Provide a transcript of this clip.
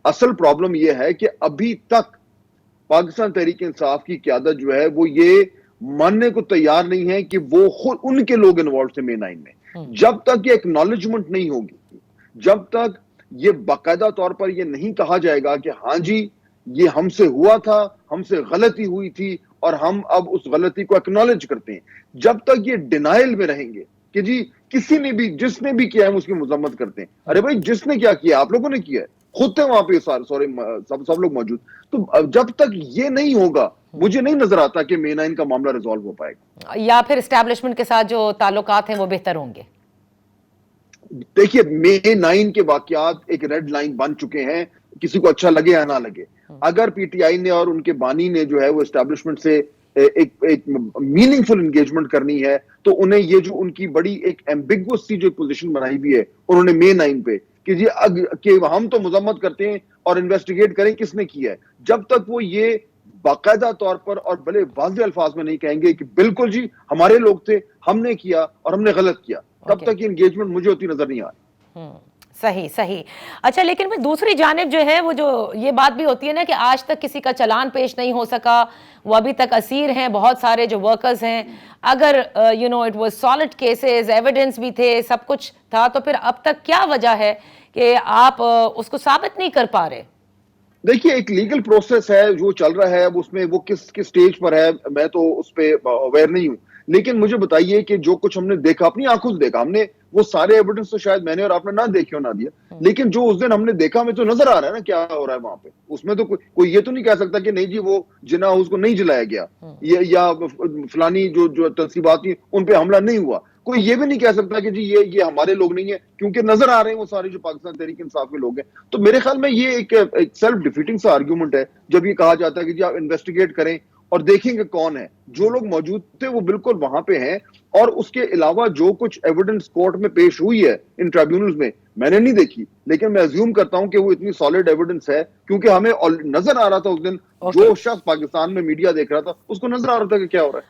اصل پرابلم یہ ہے کہ ابھی تک پاکستان تحریک انصاف کی قیادت جو ہے وہ یہ ماننے کو تیار نہیں ہے کہ وہ خود ان کے لوگ انوالو تھے مے 9 میں. جب تک یہ ایکنالجمنٹ نہیں ہوگی, جب تک یہ باقاعدہ طور پر یہ نہیں کہا جائے گا کہ ہاں جی یہ ہم سے ہوا تھا, ہم سے غلطی ہوئی تھی اور ہم اب اس غلطی کو ایکنالج کرتے ہیں, جب تک یہ ڈینائل میں رہیں گے کہ جی کسی نے بھی جس نے بھی کیا ہے ہم اس کی مذمت کرتے ہیں, ارے بھائی جس نے کیا کیا آپ لوگوں نے کیا ہے, خود تھے وہاں پہ سوری سب لوگ موجود. تو جب تک یہ نہیں ہوگا مجھے نہیں نظر آتا کہ مے 9 کا معاملہ ریزالو ہو پائے گا, یا پھر اسٹیبلشمنٹ کے ساتھ جو تعلقات ہیں وہ بہتر ہوں گے. دیکھیے مے 9 کے واقعات ایک ریڈ لائن بن چکے ہیں, کسی کو اچھا لگے یا نہ لگے. اگر پی ٹی آئی نے اور ان کے بانی نے جو ہے وہ اسٹیبلشمنٹ سے ایک میننگ فل انگیجمنٹ کرنی ہے تو انہیں یہ جو ان کی بڑی ایک ایمبیگوس سی جو پوزیشن بنائی بھی ہے انہوں نے مے 9 پہ کہ جی کہ ہم تو مذمت کرتے ہیں اور انویسٹیگیٹ کریں کس نے کیا ہے, جب تک وہ یہ باقاعدہ طور پر اور بڑے واضح الفاظ میں نہیں کہیں گے کہ بالکل جی ہمارے لوگ تھے, ہم نے کیا اور ہم نے غلط کیا, تب تک یہ انگیجمنٹ مجھے ہوتی نظر نہیں آ رہی. صحیح صحیح. اچھا لیکن دوسری جانب جو ہے وہ جو یہ بات بھی ہوتی ہے نا کہ آج تک کسی کا چلان پیش نہیں ہو سکا, وہ ابھی تک اسیر ہیں بہت سارے جو ورکرز ہیں. اگر it was solid cases, evidence بھی تھے, سب کچھ تھا, تو پھر اب تک کیا وجہ ہے کہ آپ اس کو ثابت نہیں کر پا رہے؟ دیکھیے ایک لیگل پروسیس ہے جو چل رہا ہے, اب اس میں وہ کس سٹیج پر ہے میں تو اس پہ اویئر نہیں ہوں, لیکن مجھے بتائیے کہ جو کچھ ہم نے دیکھا اپنی آنکھوں سے دیکھا, ہم نے وہ سارے ایویڈنس تو شاید میں نے اور آپ نے نہ دیکھے ہو نہ دیا, لیکن جو اس دن ہم نے دیکھا ہمیں تو نظر آ رہا ہے نا کیا ہو رہا ہے وہاں پہ. اس میں تو کوئی یہ تو نہیں کہہ سکتا کہ نہیں جی وہ جنا اس کو نہیں جلایا گیا یا فلانی جو تنصیبات تھیں ان پہ حملہ نہیں ہوا. کوئی یہ بھی نہیں کہہ سکتا کہ جی یہ ہمارے لوگ نہیں ہیں, کیونکہ نظر آ رہے ہیں وہ سارے جو پاکستان تحریک انصاف کے لوگ ہیں. تو میرے خیال میں یہ ایک سیلف ڈیفیٹنگ سا آرگیومنٹ ہے جب یہ کہا جاتا ہے کہ جی آپ انویسٹیگیٹ کریں اور دیکھیں گے کون ہے. جو لوگ موجود تھے وہ بالکل وہاں پہ ہیں, اور اس کے علاوہ جو کچھ ایویڈنس کورٹ میں پیش ہوئی ہے ان ٹریبیونلز میں نے نہیں دیکھی, لیکن میں ازیوم کرتا ہوں کہ وہ اتنی سالڈ ایویڈنس ہے کیونکہ ہمیں نظر آ رہا تھا اس دن جو شخص پاکستان میں میڈیا دیکھ رہا تھا اس کو نظر آ رہا تھا کہ کیا ہو رہا ہے.